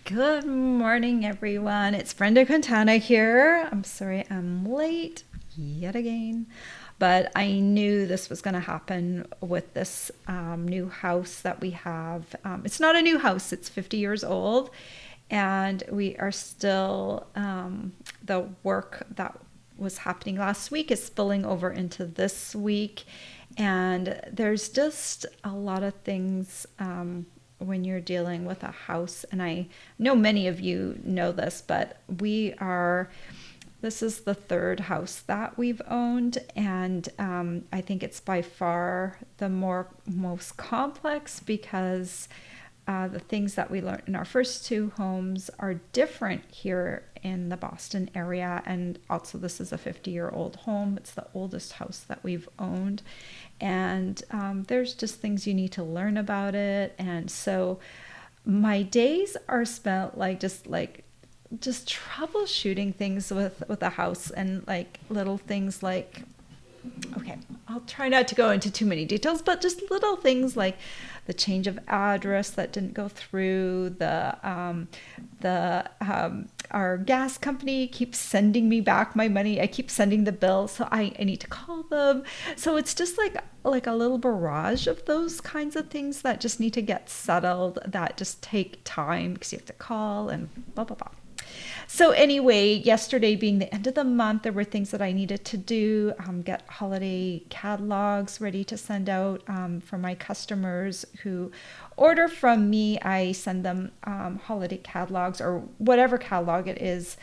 Good morning, everyone. It's Brenda Quintana here. I'm sorry I'm late yet again, but I knew this was going to happen with this new house that we have. It's not a new house, it's 50 years old, and we are still, the work that was happening last week is spilling over into this week. And there's just a lot of things when you're dealing with a house. And I know many of you know this, but this is the third house that we've owned. And I think it's by far the most complex because the things that we learned in our first two homes are different here in the Boston area. And also, this is a 50-year-old home. It's the oldest house that we've owned. And there's just things you need to learn about it. And so my days are spent just troubleshooting things with a house, and like little things like, okay, I'll try not to go into too many details, but just little things like the change of address that didn't go through, our gas company keeps sending me back my money. I keep sending the bill, so I need to call them. So it's just like a little barrage of those kinds of things that just need to get settled, that just take time because you have to call and blah blah blah. So anyway, yesterday being the end of the month, there were things that I needed to do, get holiday catalogs ready to send out for my customers who order from me. I send them holiday catalogs or whatever catalog it is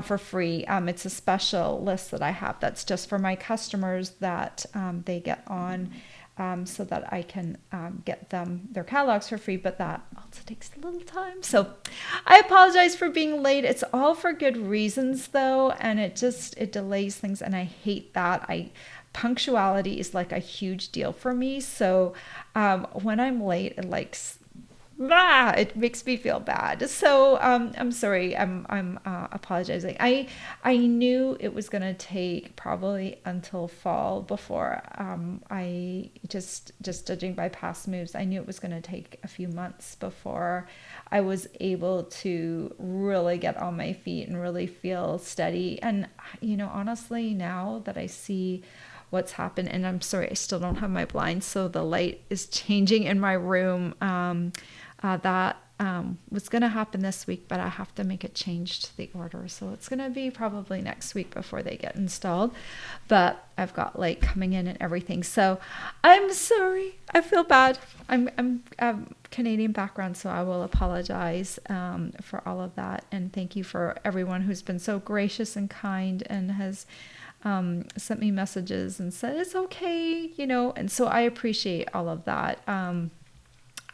for free. It's a special list that I have that's just for my customers that they get on, so that I can get them their catalogs for free, but that also takes a little time. So I apologize for being late. It's all for good reasons though, and it delays things, and I hate that. Punctuality is like a huge deal for me. So when I'm late, it makes me feel bad. So I'm sorry. I'm apologizing. I knew it was gonna take probably until fall before I just judging by past moves, I knew it was gonna take a few months before I was able to really get on my feet and really feel steady. And honestly, now that I see what's happened, and I'm sorry, I still don't have my blinds, so the light is changing in my room. That was going to happen this week, but I have to make a change to the order. So it's going to be probably next week before they get installed. But I've got light coming in and everything. So I'm sorry. I feel bad. I'm Canadian background, so I will apologize for all of that. And thank you for everyone who's been so gracious and kind and has sent me messages and said it's okay, and so I appreciate all of that.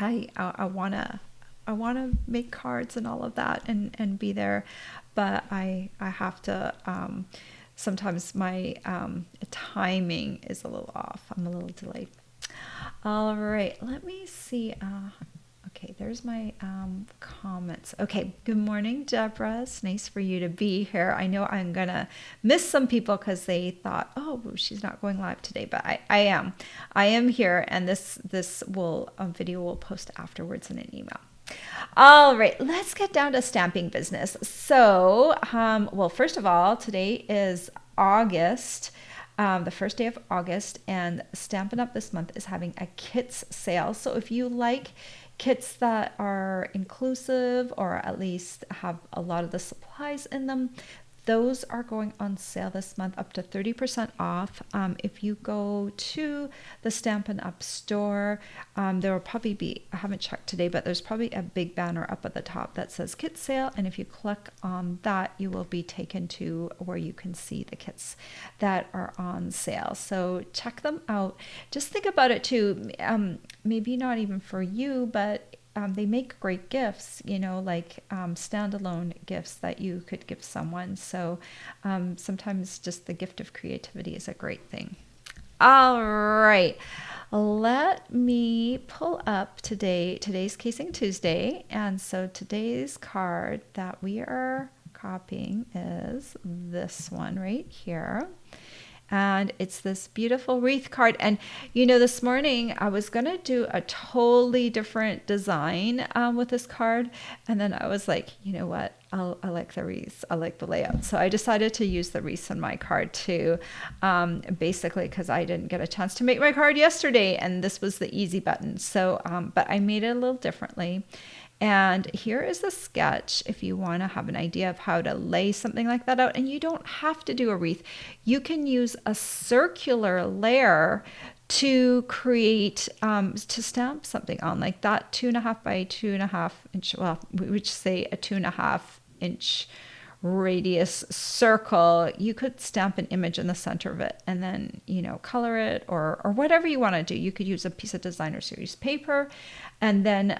I wanna make cards and all of that and be there, but I have to. Sometimes my timing is a little off. I'm a little delayed. All right, let me see. Okay, there's my comments. Okay, good morning, Deborah. It's nice for you to be here. I know I'm gonna miss some people because they thought, oh, she's not going live today, but I am. I am here, and this video will post afterwards in an email. All right, let's get down to stamping business. So, well, first of all, today is August. The first day of August, and Stampin' Up! This month is having a kits sale. So if you like kits that are inclusive or at least have a lot of the supplies in them, those are going on sale this month, up to 30% off. If you go to the Stampin' Up! Store, there will probably be, I haven't checked today, but there's probably a big banner up at the top that says kit sale. And if you click on that, you will be taken to where you can see the kits that are on sale. So check them out. Just think about it too. Maybe not even for you, but they make great gifts, like standalone gifts that you could give someone. So sometimes just the gift of creativity is a great thing. All right, let me pull up today's Casing Tuesday. And so today's card that we are copying is this one right here. And it's this beautiful wreath card. And this morning I was gonna do a totally different design with this card, and then I was like, you know what? I like the wreaths. I like the layout. So I decided to use the wreaths on my card too, basically because I didn't get a chance to make my card yesterday, and this was the easy button. So, but I made it a little differently. And here is a sketch if you want to have an idea of how to lay something like that out. And you don't have to do a wreath. You can use a circular layer to create, to stamp something on, like that 2.5 by 2.5 inch, well, we would say a 2.5 inch radius circle. You could stamp an image in the center of it and then, color it or whatever you want to do. You could use a piece of designer series paper and then,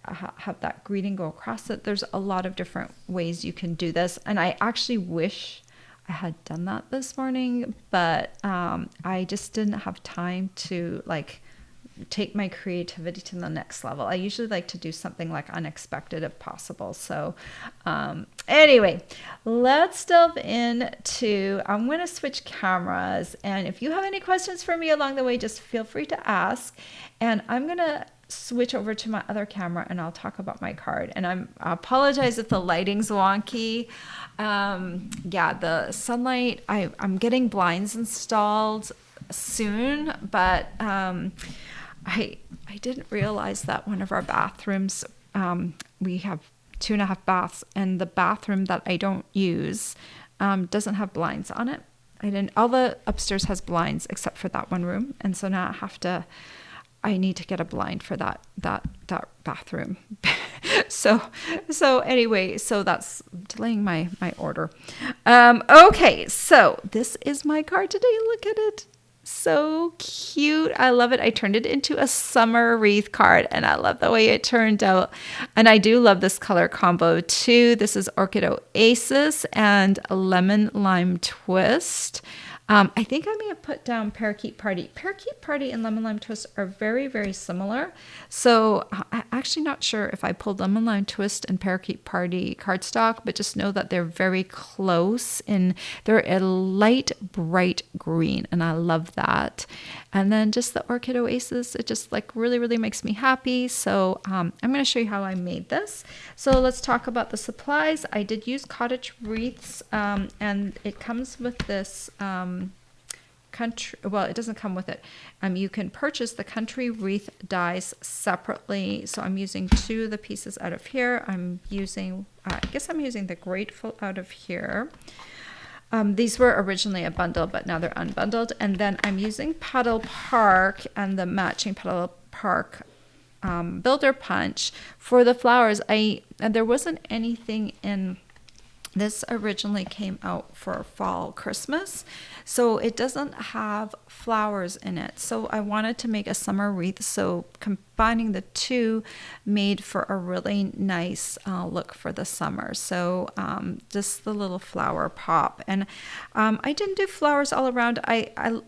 have that greeting go across it. There's a lot of different ways you can do this. And I actually wish I had done that this morning, but I just didn't have time to take my creativity to the next level. I usually like to do something unexpected if possible. So anyway, let's delve into, I'm going to switch cameras. And if you have any questions for me along the way, just feel free to ask. And I'm going to switch over to my other camera and I'll talk about my card. And I apologize if the lighting's wonky. The sunlight, I'm getting blinds installed soon, but I didn't realize that one of our bathrooms, we have 2.5 baths, and the bathroom that I don't use doesn't have blinds on it. All the upstairs has blinds except for that one room, and so now I need to get a blind for that bathroom. so anyway, so that's delaying my order. Okay, so this is my card today. Look at it. So cute. I love it. I turned it into a summer wreath card and I love the way it turned out. And I do love this color combo too. This is Orchid Oasis and Lemon Lime Twist. I think I may have put down Parakeet Party. Parakeet Party and Lemon Lime Twist are very, very similar. So I'm actually not sure if I pulled Lemon Lime Twist and Parakeet Party cardstock, but just know that they're very close and they're a light, bright green. And I love that. And then just the Orchid Oasis, it just really, really makes me happy. So I'm going to show you how I made this. So let's talk about the supplies. I did use Cottage Wreaths and it comes with this it doesn't come with it. You can purchase the country wreath dies separately. So I'm using 2 of the pieces out of here. I'm using the Grateful out of here. These were originally a bundle, but now they're unbundled. And then I'm using Petal Park and the matching Petal Park Builder Punch for the flowers. There wasn't anything in. This originally came out for fall Christmas, so it doesn't have flowers in it. So I wanted to make a summer wreath, so combining the 2 made for a really nice look for the summer. So just the little flower pop. And I didn't do flowers all around. I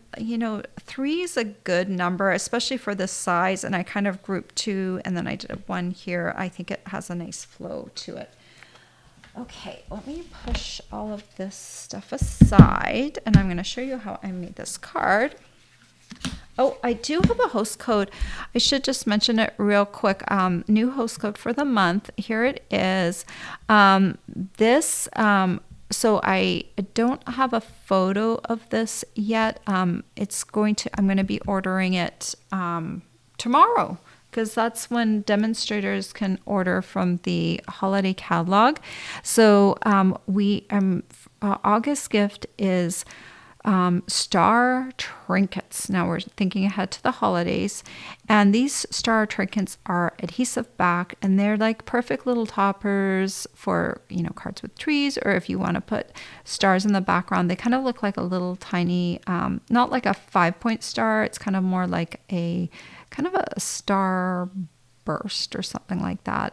3 is a good number, especially for this size, and I kind of grouped 2, and then I did 1 here. I think it has a nice flow to it. Okay, let me push all of this stuff aside, and I'm going to show you how I made this card. Oh, I do have a host code. I should just mention it real quick. New host code for the month. Here it is. So I don't have a photo of this yet. I'm going to be ordering it tomorrow, because that's when demonstrators can order from the holiday catalog. So August gift is star trinkets. Now we're thinking ahead to the holidays, and these star trinkets are adhesive back, and they're like perfect little toppers for cards with trees, or if you want to put stars in the background. They kind of look like a little tiny, not like a 5-point star. It's kind of more like a star burst or something like that.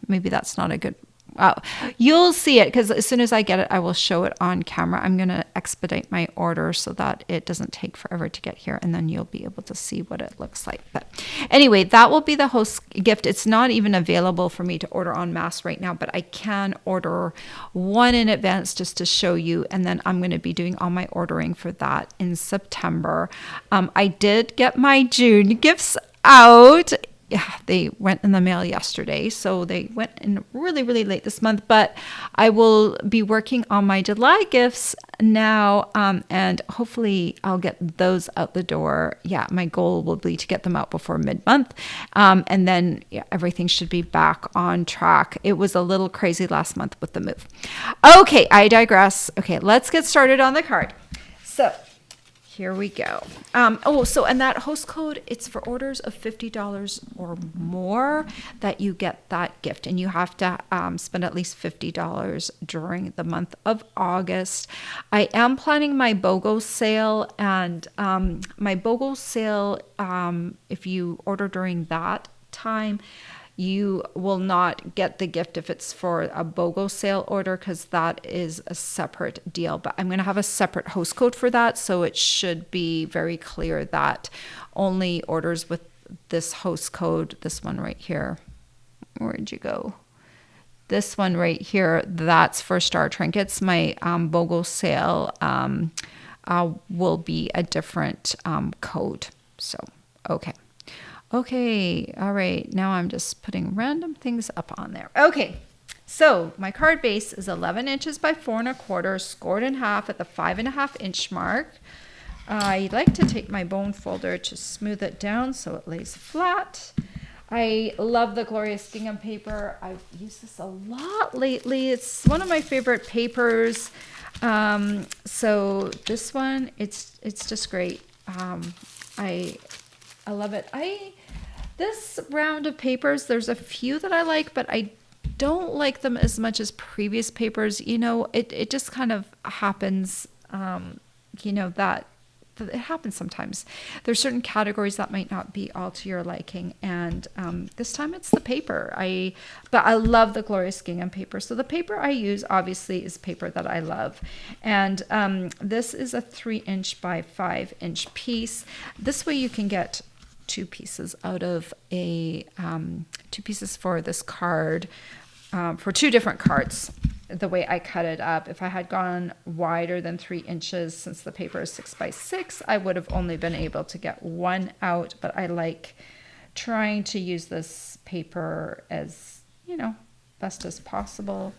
Maybe that's not a good Wow. You'll see it because as soon as I get it, I will show it on camera. I'm going to expedite my order so that it doesn't take forever to get here, and then you'll be able to see what it looks like. But anyway, that will be the host gift. It's not even available for me to order en masse right now, but I can order one in advance just to show you, and then I'm going to be doing all my ordering for that in September. I did get my June gifts out. Yeah, they went in the mail yesterday, so they went in really, really late this month, but I will be working on my July gifts now, and hopefully I'll get those out the door. Yeah, my goal will be to get them out before mid-month, and then everything should be back on track. It was a little crazy last month with the move. Okay, I digress. Okay, let's get started on the card. So here we go. And that host code, it's for orders of $50 or more that you get that gift. And you have to spend at least $50 during the month of August. I am planning my BOGO sale. And my BOGO sale, if you order during that time, you will not get the gift if it's for a BOGO sale order, because that is a separate deal. But I'm going to have a separate host code for that, so it should be very clear that only orders with this host code, this one right here, where'd you go? This one right here, that's for Star Trinkets. My BOGO sale will be a different code. So, okay. Okay, all right, now I'm just putting random things up on there. Okay, so my card base is 11 inches by 4¼ scored in half at the 5½ inch mark. I like to take my bone folder to smooth it down so it lays flat. I love the Glorious Gingham paper. I've used this a lot lately. It's one of my favorite papers. So this one, it's just great. I love it. This round of papers, there's a few that I like, but I don't like them as much as previous papers. You know, it just kind of happens, that it happens sometimes. There's certain categories that might not be all to your liking, and this time it's the paper. But I love the Glorious Gingham paper. So the paper I use obviously is paper that I love, and this is a 3-inch by 5-inch piece. This way you can get 2 pieces out of a 2 pieces for this card, for 2 different cards. The way I cut it up, if I had gone wider than 3 inches, since the paper is 6 by 6, I would have only been able to get 1 out. But I like trying to use this paper as best as possible.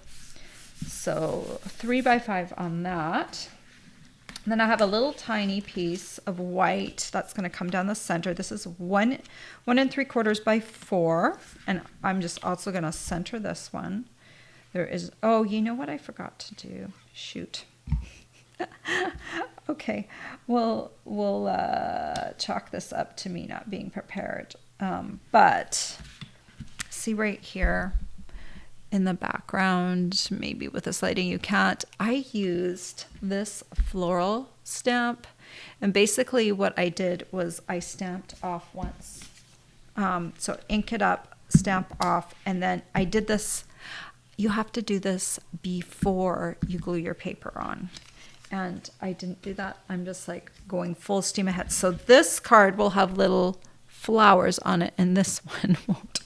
So 3 by 5 on that. And then I have a little tiny piece of white that's going to come down the center. This is 1 3/4 by 4, and I'm just also going to center this one. There is, you know what I forgot to do? Shoot. Okay, we'll chalk this up to me not being prepared. But see right here in the background, maybe with this lighting you can't, I used this floral stamp, and basically what I did was I stamped off once. So ink it up, stamp off, and then I did this. You have to do this before you glue your paper on, and I didn't do that. I'm just like going full steam ahead. So this card will have little flowers on it, and this one won't.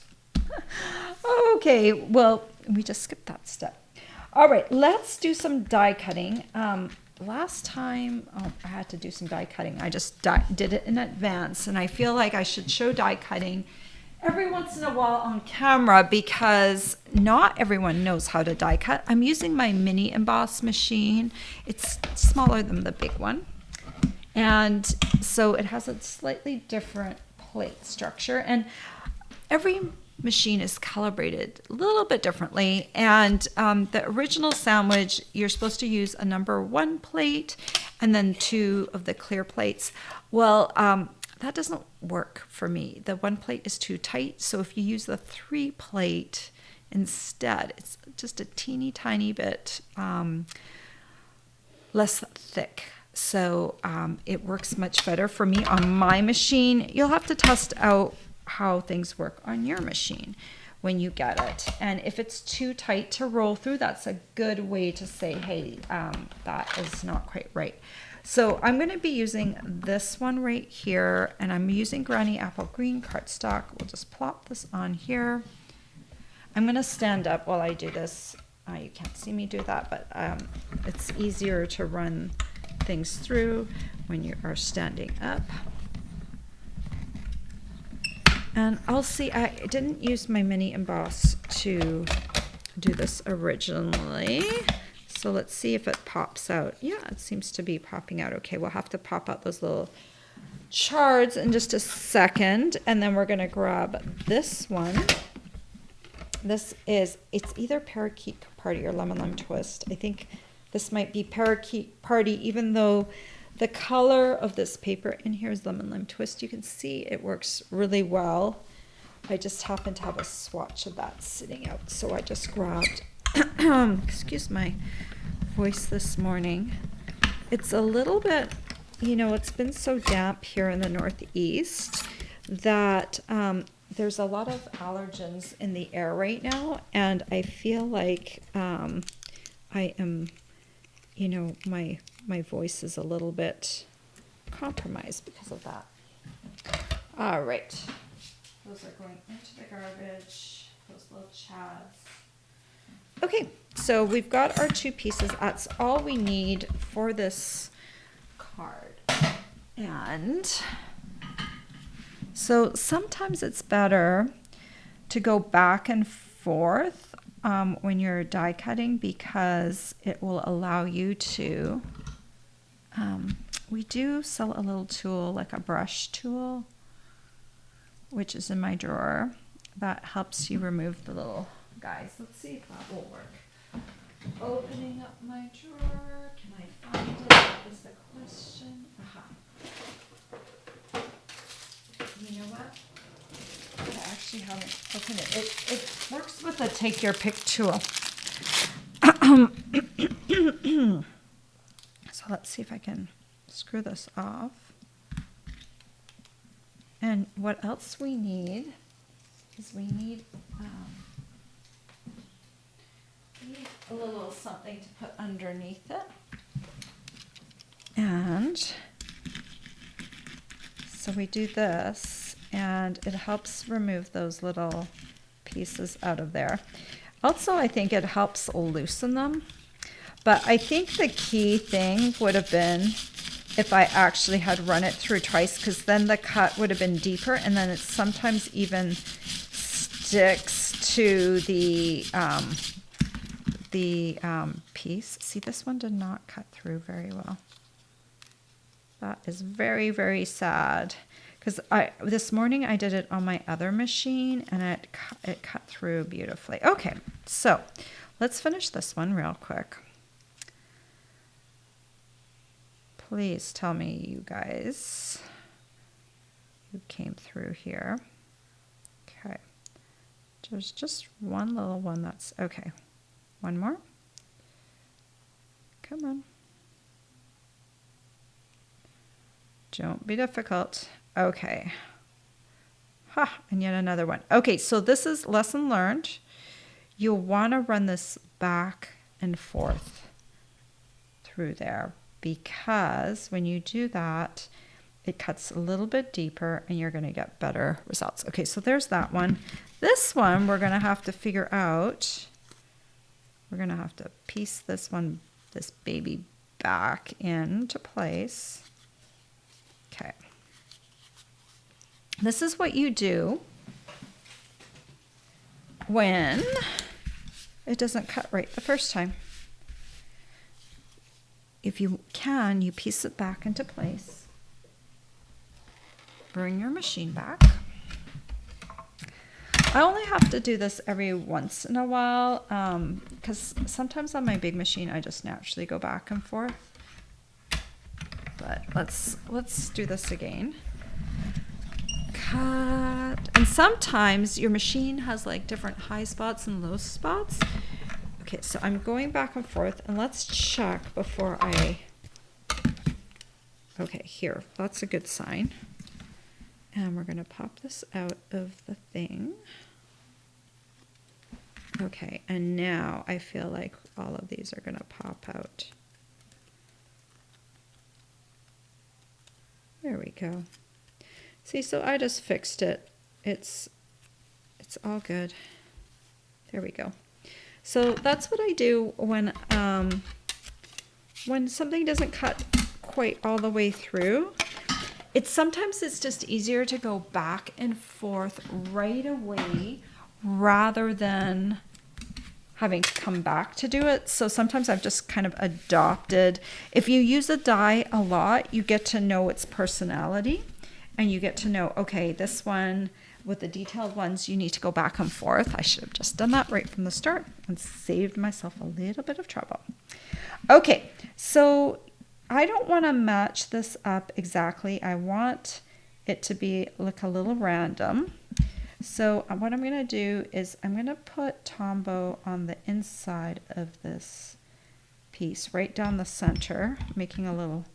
Okay, well, we just skipped that step. All right, let's do some die cutting. Last time, I had to do some die cutting. I just did it in advance, and I feel like I should show die cutting every once in a while on camera, because not everyone knows how to die cut. I'm using my mini emboss machine. It's smaller than the big one, and so it has a slightly different plate structure, and every machine is calibrated a little bit differently. And the original sandwich, you're supposed to use a number 1 plate and then 2 of the clear plates. Well, that doesn't work for me. The 1 plate is too tight. So if you use the 3 plate instead, it's just a teeny tiny bit less thick. So it works much better for me on my machine. You'll have to test out how things work on your machine. when you get it. And if it's too tight to roll through, that's a good way to say, hey, that is not quite right. So I'm going to be using this one right here, and I'm using Granny Apple Green cardstock. We'll just plop this on here. I'm going to stand up while I do this. You can't see me do that, but it's easier to run things through when you are standing up. And I'll see, I didn't use my mini emboss to do this originally. So let's see if it pops out. Yeah, it seems to be popping out. Okay, we'll have to pop out those little shards in just a second. And then we're going to grab this one. This is, it's either Parakeet Party or Lemon Lime Twist. I think this might be Parakeet Party, even though the color of this paper in here is Lemon Lime Twist. You can see it works really well. I just happen to have a swatch of that sitting out, so I just grabbed, excuse my voice this morning. It's a little bit, you know, it's been so damp here in the Northeast that there's a lot of allergens in the air right now, and I feel like I am, you know, my voice is a little bit compromised because of that. All right. Those are going into the garbage, those little chads. Okay, so we've got our two pieces. That's all we need for this card. And so sometimes it's better to go back and forth when you're die cutting, because it will allow you to, we do sell a little tool, like a brush tool, which is in my drawer, that helps you remove the little guys. Let's see if that will work. Opening up my drawer, can I find it? That is the question. Aha. You know what? I actually haven't opened it. It works with the take your pick tool. So let's see if I can screw this off. And what else we need is we need a little something to put underneath it. And so we do this, and it helps remove those little pieces out of there. Also, I think it helps loosen them. But I think the key thing would have been if I actually had run it through twice, because then the cut would have been deeper, and then it sometimes even sticks to the piece. See, this one did not cut through very well. That is very, very sad, because this morning I did it on my other machine, and it cut through beautifully. Okay, so let's finish this one real quick. Please tell me, you guys, who came through here. Okay. There's just one little one that's okay. One more. Come on. Don't be difficult. Okay. Ha, and yet another one. Okay, so this is lesson learned. You'll want to run this back and forth through there, because when you do that, it cuts a little bit deeper and you're going to get better results. Okay, so there's that one. This one we're going to have to figure out. We're going to have to piece this one, this baby, back into place. Okay. This is what you do when it doesn't cut right the first time. If you can, you piece it back into place. Bring your machine back. I only have to do this every once in a while, because sometimes on my big machine I just naturally go back and forth. But let's do this again. Cut. And sometimes your machine has like different high spots and low spots. Okay, so I'm going back and forth, and let's check before I, okay, here, that's a good sign. And we're gonna pop this out of the thing. Okay, and now I feel like all of these are gonna pop out. There we go. See, so I just fixed it. It's all good. There we go. So that's what I do when something doesn't cut quite all the way through. Sometimes it's just easier to go back and forth right away rather than having to come back to do it. So sometimes I've just kind of adopted, if you use a die a lot, you get to know its personality and you get to know, okay, this one with the detailed ones, you need to go back and forth. I should have just done that right from the start and saved myself a little bit of trouble. Okay, so I don't want to match this up exactly. I want it to look a little random. So what I'm going to do is I'm going to put Tombow on the inside of this piece, right down the center, making a little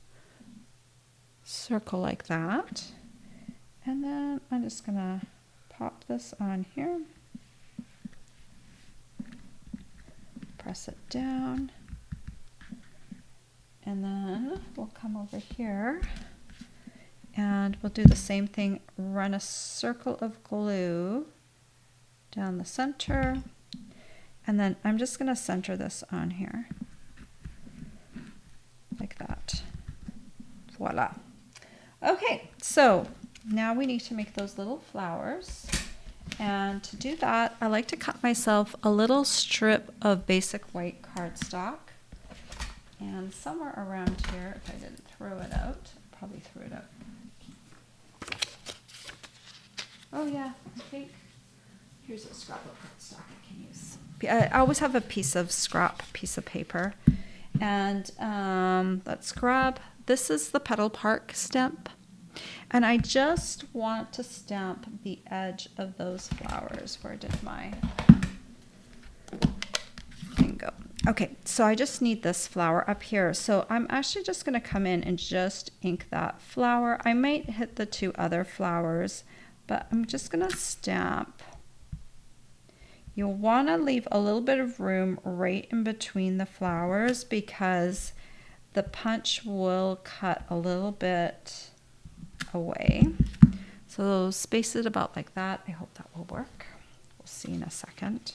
circle like that. And then I'm just going to pop this on here, press it down, and then we'll come over here and we'll do the same thing, run a circle of glue down the center, and then I'm just going to center this on here like that. Voila. Okay, so now we need to make those little flowers, and to do that I like to cut myself a little strip of basic white cardstock, and somewhere around here, if I didn't throw it out, I probably threw it out. Oh yeah, I think here's a scrap of cardstock I can use. I always have a piece of paper, and let's grab, this is the Petal Park stamp, and I just want to stamp the edge of those flowers. Where did my thing go? Okay, so I just need this flower up here. So I'm actually just going to come in and just ink that flower. I might hit the two other flowers, but I'm just going to stamp. You'll want to leave a little bit of room right in between the flowers because the punch will cut a little bit away. So space it about like that. I hope that will work. We'll see in a second.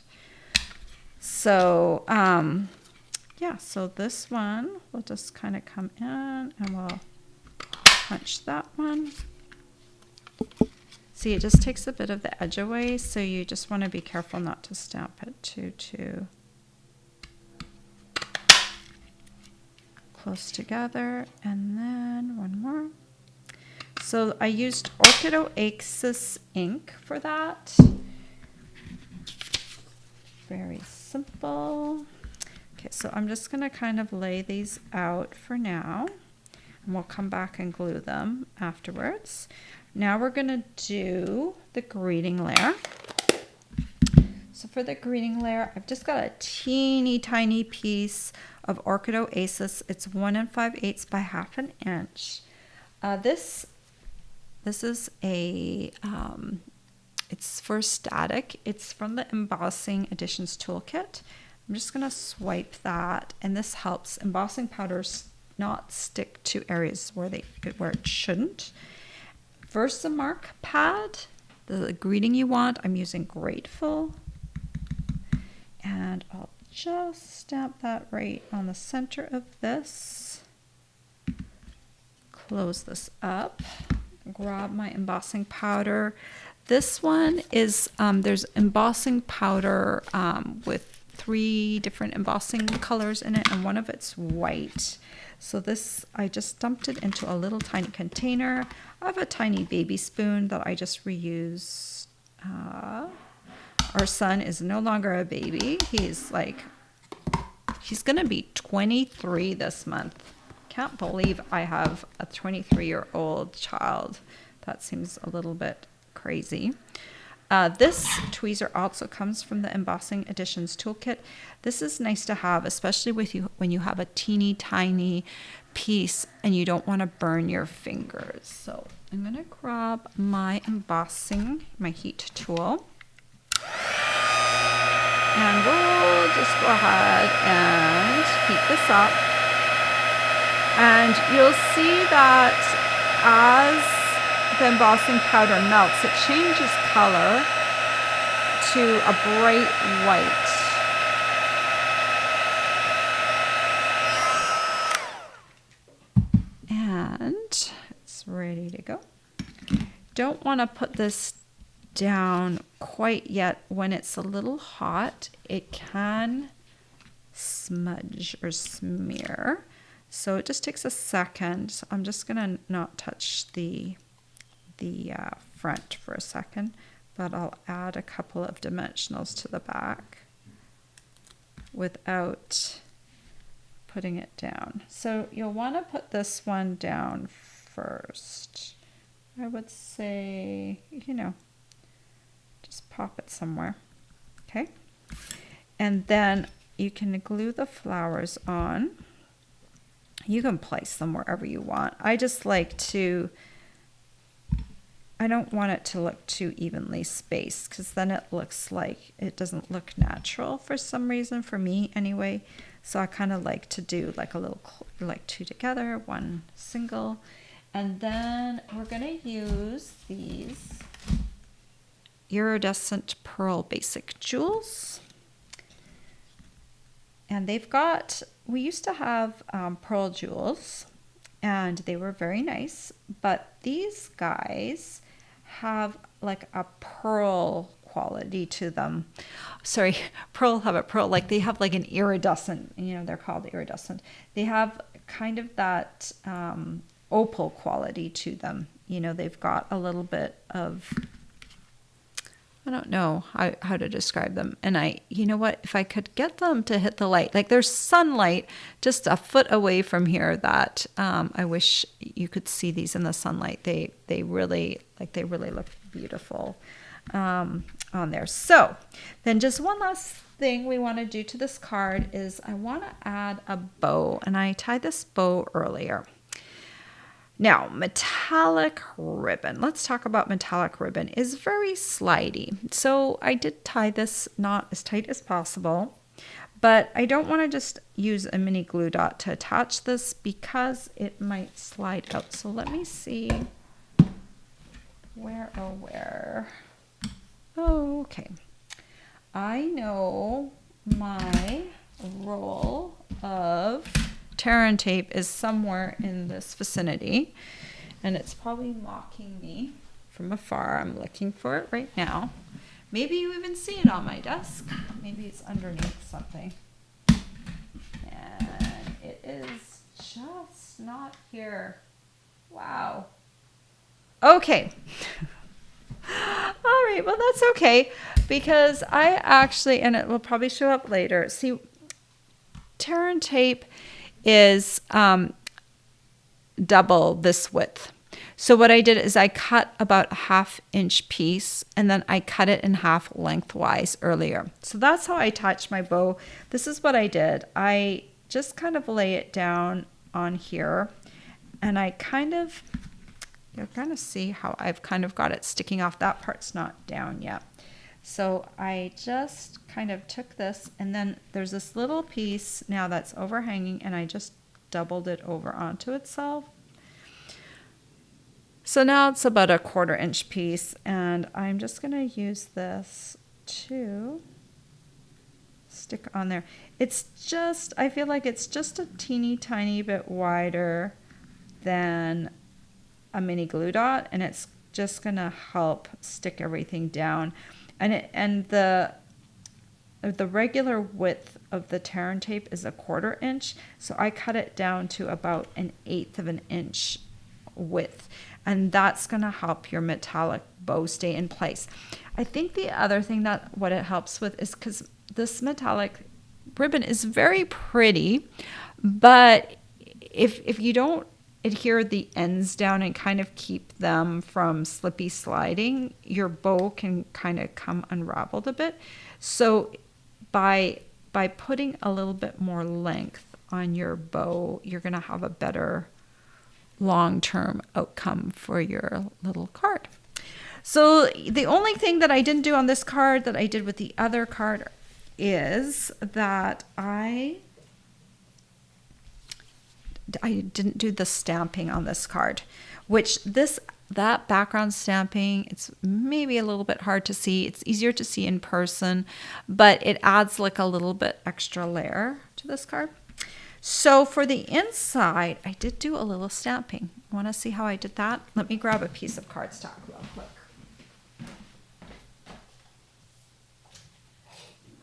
So yeah, so this one will just kind of come in and we'll punch that one. See, it just takes a bit of the edge away, so you just want to be careful not to stamp it too close together. And then one more. So I used Orchid Oasis ink for that. Very simple. Okay, so I'm just going to kind of lay these out for now, and we'll come back and glue them afterwards. Now we're going to do the greeting layer. So for the greeting layer, I've just got a teeny tiny piece of Orchid Oasis. It's 1 5/8 by 1/2 inch. This is a, it's for static. It's from the Embossing Editions Toolkit. I'm just going to swipe that, and this helps embossing powders not stick to areas where it shouldn't. Versamark pad, the greeting you want, I'm using Grateful. And I'll just stamp that right on the center of this. Close this up. Grab my embossing powder. This one is, there's embossing powder with 3 different embossing colors in it, and one of it's white. So this, I just dumped it into a little tiny container. I have a tiny baby spoon that I just reuse. Our son is no longer a baby. He's gonna be 23 this month. Can't believe I have a 23-year-old child. That seems a little bit crazy. This tweezer also comes from the Embossing Editions Toolkit. This is nice to have, especially when you have a teeny tiny piece and you don't want to burn your fingers. So I'm going to grab my heat tool. And go ahead and heat this up. And you'll see that as the embossing powder melts, it changes color to a bright white. And it's ready to go. Don't want to put this down quite yet. When it's a little hot, it can smudge or smear. So it just takes a second. So I'm just gonna not touch the front for a second, but I'll add a couple of dimensionals to the back without putting it down. So you'll want to put this one down first. I would say, you know, just pop it somewhere. Okay. And then you can glue the flowers on. You can place them wherever you want. I just like to, I don't want it to look too evenly spaced, because then it looks like it doesn't look natural for some reason, for me anyway. So I kind of like to do like a little, like two together, one single. And then we're going to use these iridescent pearl basic jewels. And they've got, we used to have pearl jewels, and they were very nice, but these guys have like a pearl quality to them. Sorry, pearl have a pearl, like they have like an iridescent, you know, they're called iridescent. They have kind of that opal quality to them. You know, they've got a little bit of, I don't know how to describe them. And you know what, if I could get them to hit the light, like there's sunlight just a foot away from here that I wish you could see these in the sunlight. They really look beautiful on there. So then just one last thing we want to do to this card is I want to add a bow, and I tied this bow earlier. Now, metallic ribbon. Let's talk about metallic ribbon. Is very slidey. So I did tie this not as tight as possible, but I don't want to just use a mini glue dot to attach this because it might slide out. So let me see where. Oh, okay. I know my roll of Terran tape is somewhere in this vicinity, and it's probably mocking me from afar. I'm looking for it right now. Maybe you even see it on my desk. Maybe it's underneath something. And it is just not here. Wow. Okay. All right, well, that's okay, because I actually, and it will probably show up later. See, Terran tape is double this width. So what I did is I cut about a 1/2 inch piece, and then I cut it in half lengthwise earlier. So that's how I attach my bow. This is what I did. I just kind of lay it down on here, and I kind of, you'll kind of see how I've kind of got it sticking off. That part's not down yet. So I just kind of took this, and then there's this little piece now that's overhanging, and I just doubled it over onto itself. So now it's about a 1/4 inch piece, and I'm just going to use this to stick on there. It's just, I feel like it's just a teeny tiny bit wider than a mini glue dot, and it's just going to help stick everything down. And the regular width of the Terran tape is a 1/4 inch, so I cut it down to about 1/8 of an inch width, and that's going to help your metallic bow stay in place. I think the other thing that what it helps with is, because this metallic ribbon is very pretty, but if you don't adhere the ends down and kind of keep them from slippy sliding, your bow can kind of come unraveled a bit. So by putting a little bit more length on your bow, you're going to have a better long-term outcome for your little card. So the only thing that I didn't do on this card that I did with the other card is that I didn't do the stamping on this card, which that background stamping, it's maybe a little bit hard to see. It's easier to see in person, but it adds like a little bit extra layer to this card. So for the inside, I did do a little stamping. Want to see how I did that? Let me grab a piece of cardstock real quick.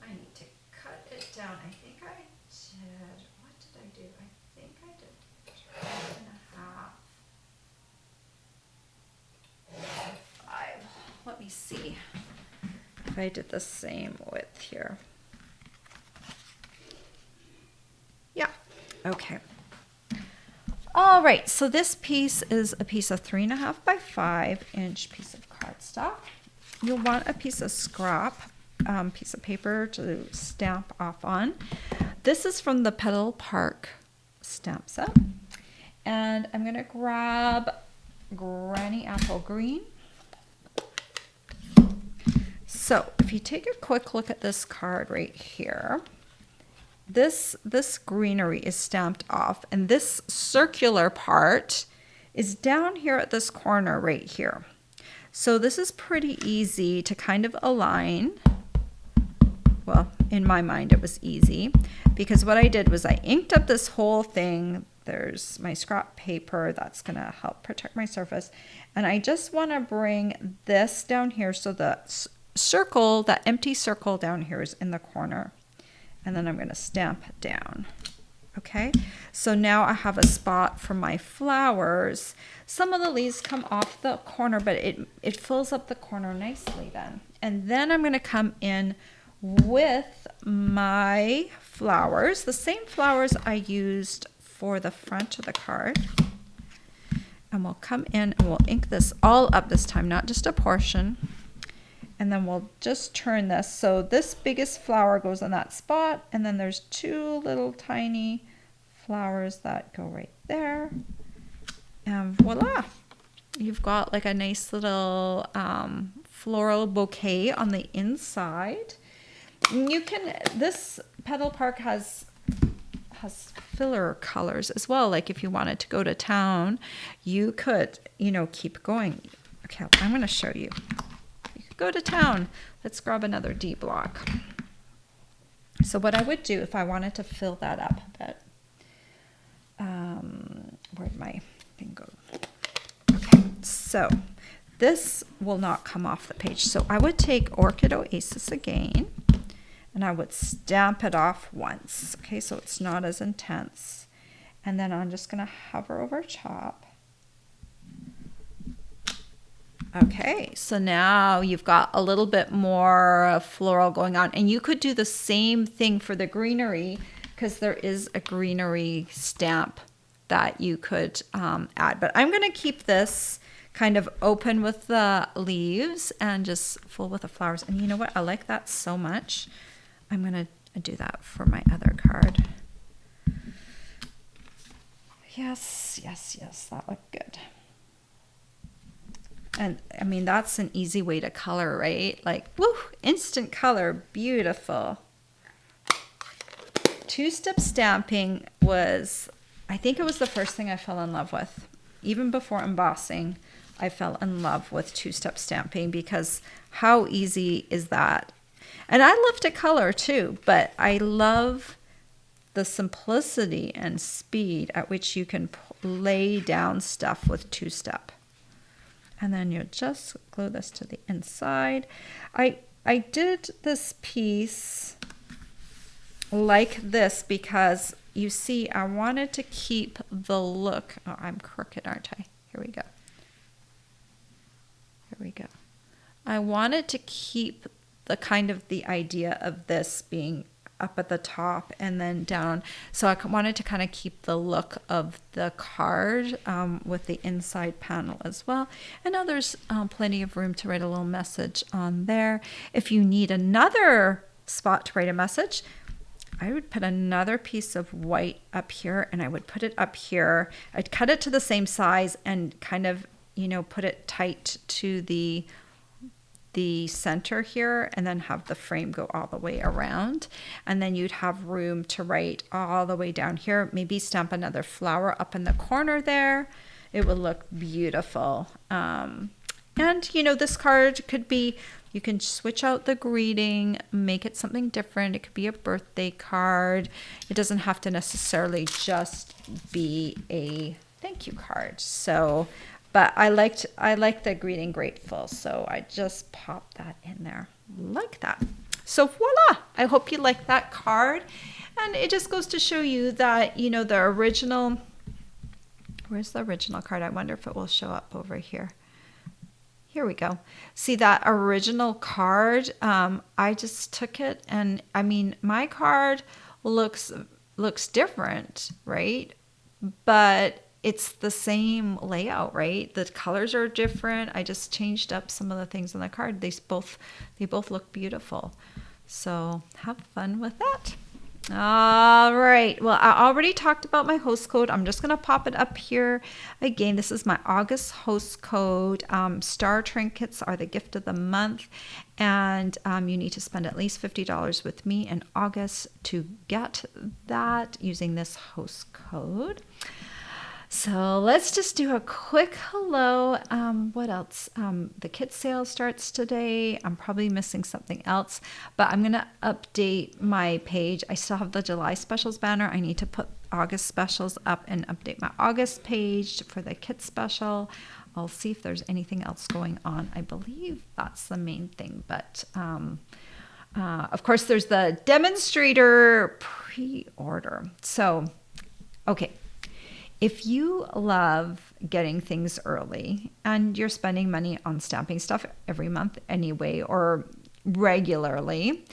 I need to cut it down. I think I did. What did I do? I think I did 2.5. 5. Let me see if I did the same width here. Yeah. Okay. All right. So this piece is a piece of 3.5 by 5 inch piece of cardstock. You'll want a piece of scrap, piece of paper to stamp off on. This is from the Petal Park stamp set. And I'm going to grab Granny Apple Green. So if you take a quick look at this card right here, this greenery is stamped off, and this circular part is down here at this corner right here. So this is pretty easy to kind of align. Well, in my mind it was easy, because what I did was I inked up this whole thing. There's my scrap paper that's going to help protect my surface, and I just want to bring this down here so the circle, that empty circle down here, is in the corner. And then I'm going to stamp down. Okay, so now I have a spot for my flowers. Some of the leaves come off the corner, but it fills up the corner nicely then. And then I'm going to come in with my flowers, the same flowers I used for the front of the card. And we'll come in and we'll ink this all up this time, not just a portion. And then we'll just turn this. So this biggest flower goes in that spot, and then there's 2 little tiny flowers that go right there. And voila, you've got like a nice little floral bouquet on the inside. You can, this Petal Park has filler colors as well. Like if you wanted to go to town, you could, keep going. Okay, I'm going to show you. Go to town. Let's grab another D block. So what I would do if I wanted to fill that up a bit, where'd my thing go? Okay, so this will not come off the page. So I would take Orchid Oasis again, and I would stamp it off once. Okay, so it's not as intense. And then I'm just going to hover over top. Okay, so now you've got a little bit more floral going on, and you could do the same thing for the greenery, because there is a greenery stamp that you could add. But I'm going to keep this kind of open with the leaves and just full with the flowers. And you know what? I like that so much. I'm going to do that for my other card. Yes, that looked good. And I mean, that's an easy way to color, right? Like, woo, instant color, beautiful. 2-step stamping was, I think it was the first thing I fell in love with. Even before embossing, I fell in love with 2-step stamping, because how easy is that? And I love to color too, but I love the simplicity and speed at which you can lay down stuff with 2-step. And then you just glue this to the inside. I did this piece like this because you see I wanted to keep the look. Oh, I'm crooked, aren't I? Here we go. I wanted to keep the kind of the idea of this being up at the top and then down. So I wanted to kind of keep the look of the card with the inside panel as well. And now there's plenty of room to write a little message on there. If you need another spot to write a message, I would put another piece of white up here, and I would put it up here. I'd cut it to the same size and kind of, put it tight to the the center here and then have the frame go all the way around. And then you'd have room to write all the way down here. Maybe stamp another flower up in the corner there. It would look beautiful. And, this card could be, you can switch out the greeting, make it something different. It could be a birthday card. It doesn't have to necessarily just be a thank you card. So, but I like the greeting grateful. So I just popped that in there like that. So voila, I hope you like that card. And it just goes to show you that, the original, where's the original card? I wonder if it will show up over here. Here we go. See that original card? I just took it, and I mean, my card looks different, right? But it's the same layout, right? The colors are different. I just changed up some of the things on the card. They both look beautiful. So have fun with that. All right. Well, I already talked about my host code. I'm just going to pop it up here again. This is my August host code. Star trinkets are the gift of the month. And you need to spend at least $50 with me in August to get that using this host code. So let's just do a quick hello. What else? The kit sale starts today. I'm probably missing something else, but I'm going to update my page. I still have the July specials banner. I need to put August specials up and update my August page for the kit special. I'll see if there's anything else going on. I believe that's the main thing, but of course there's the demonstrator pre-order. So, okay. If you love getting things early and you're spending money on stamping stuff every month anyway or regularly,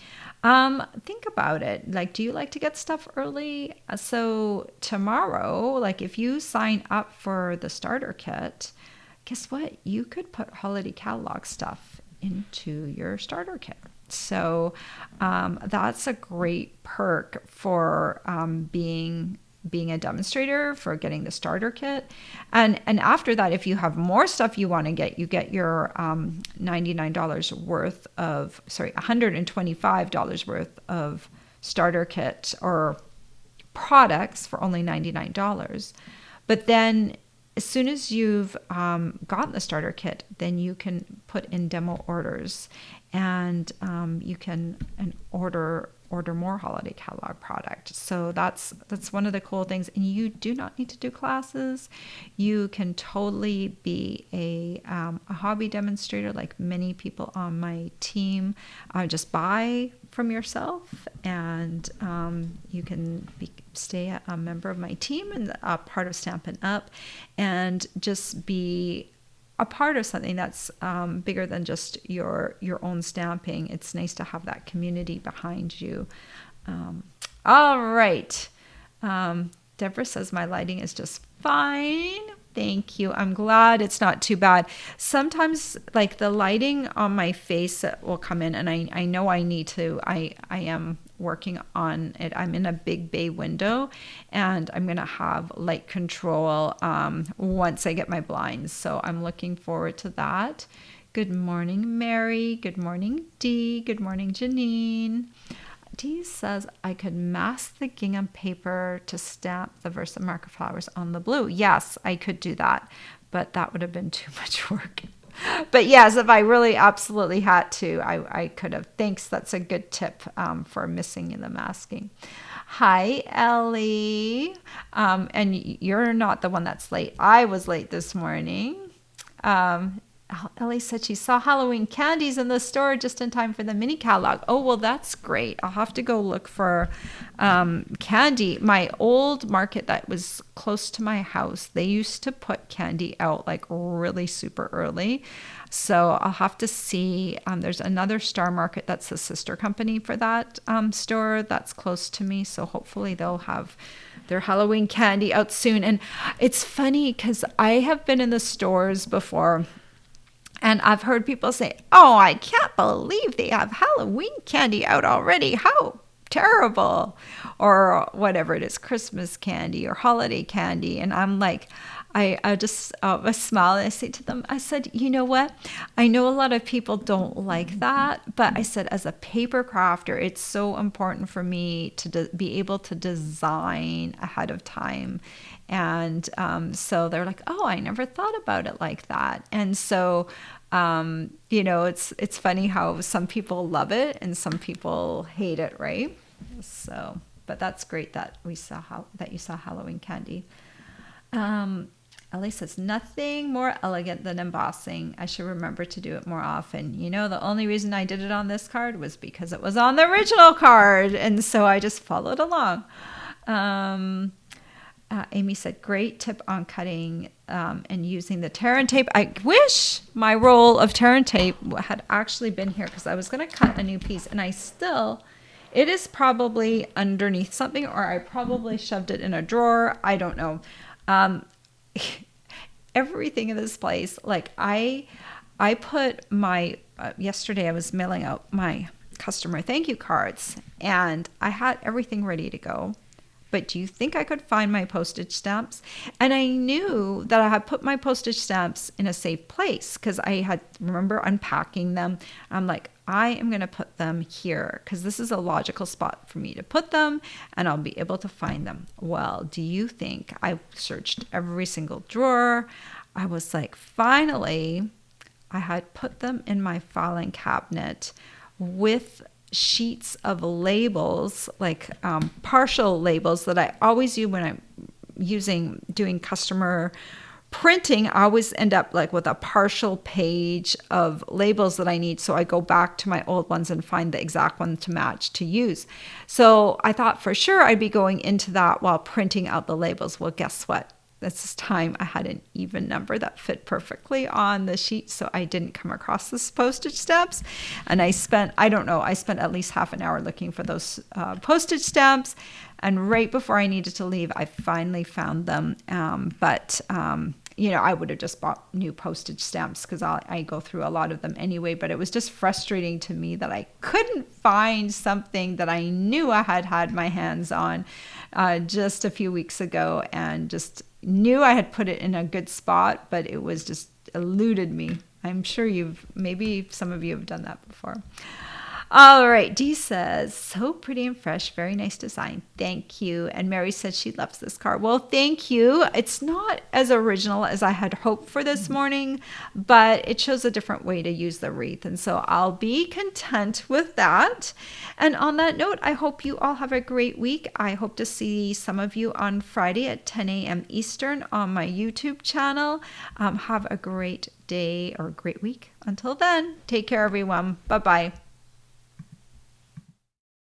think about it. Like, do you like to get stuff early? So tomorrow, like if you sign up for the starter kit, guess what? You could put holiday catalog stuff into your starter kit. So that's a great perk for being a demonstrator, for getting the starter kit. And after that, if you have more stuff you want to get, you get your $99 worth of, $125 worth of starter kit or products for only $99. But then as soon as you've gotten the starter kit, then you can put in demo orders, and you can order more holiday catalog product. So that's one of the cool things. And you do not need to do classes. You can totally be a hobby demonstrator, like many people on my team. Just buy from yourself, and you can stay a member of my team and a part of Stampin' Up, and just be a part of something that's bigger than just your own stamping. It's nice to have that community behind you. All right. Deborah says my lighting is just fine. Thank you. I'm glad it's not too bad. Sometimes like the lighting on my face will come in, and I know I need to, I am working on it. I'm in a big bay window, and I'm going to have light control once I get my blinds. So I'm looking forward to that. Good morning, Mary. Good morning, Dee. Good morning, Janine. Dee says I could mask the gingham paper to stamp the Versamark flowers on the blue. Yes, I could do that, but that would have been too much work. But yes, if I really absolutely had to, I could have. Thanks. That's a good tip for missing the masking. Hi, Ellie. And you're not the one that's late. I was late this morning. Ellie said she saw Halloween candies in the store just in time for the mini catalog. Oh, well, that's great. I'll have to go look for candy. My old market that was close to my house, they used to put candy out like really super early. So I'll have to see. There's another Star Market that's a sister company for that store that's close to me. So hopefully they'll have their Halloween candy out soon. And it's funny because I have been in the stores before, and I've heard people say, oh, I can't believe they have Halloween candy out already. How terrible. Or whatever it is, Christmas candy or holiday candy. And I'm like, I just I smile and I say to them, I said, you know what? I know a lot of people don't like that, but I said, as a paper crafter, it's so important for me to be able to design ahead of time. And so they're like, oh, I never thought about it like that. And so, it's funny how some people love it and some people hate it, right? So, but that's great that you saw Halloween candy. Um, Ellie says, nothing more elegant than embossing. I should remember to do it more often. The only reason I did it on this card was because it was on the original card. And so I just followed along. Amy said, great tip on cutting and using the tear and tape. I wish my roll of tear and tape had actually been here because I was going to cut a new piece and it is probably underneath something, or I probably shoved it in a drawer. I don't know. Everything in this place, like I put my, yesterday I was mailing out my customer thank you cards and I had everything ready to go. But do you think I could find my postage stamps? And I knew that I had put my postage stamps in a safe place because I had, remember, unpacking them. I'm like, I am going to put them here because this is a logical spot for me to put them and I'll be able to find them. Well, do you think I searched every single drawer? I was like, finally, I had put them in my filing cabinet with sheets of labels, like partial labels that I always use when I'm doing customer printing. I always end up like with a partial page of labels that I need. So I go back to my old ones and find the exact one to match to use. So I thought for sure I'd be going into that while printing out the labels. Well, guess what? This time I had an even number that fit perfectly on the sheet, so I didn't come across this postage stamps. And I spent at least half an hour looking for those postage stamps. And right before I needed to leave, I finally found them. But I would have just bought new postage stamps because I go through a lot of them anyway. But it was just frustrating to me that I couldn't find something that I knew I had my hands on just a few weeks ago, and just knew I had put it in a good spot, but it was just eluded me. I'm sure maybe some of you have done that before. All right, Dee says, so pretty and fresh, very nice design. Thank you. And Mary says she loves this card. Well, thank you. It's not as original as I had hoped for this morning, but it shows a different way to use the wreath. And so I'll be content with that. And on that note, I hope you all have a great week. I hope to see some of you on Friday at 10 a.m. Eastern on my YouTube channel. Have a great day or great week. Until then, take care, everyone. Bye-bye.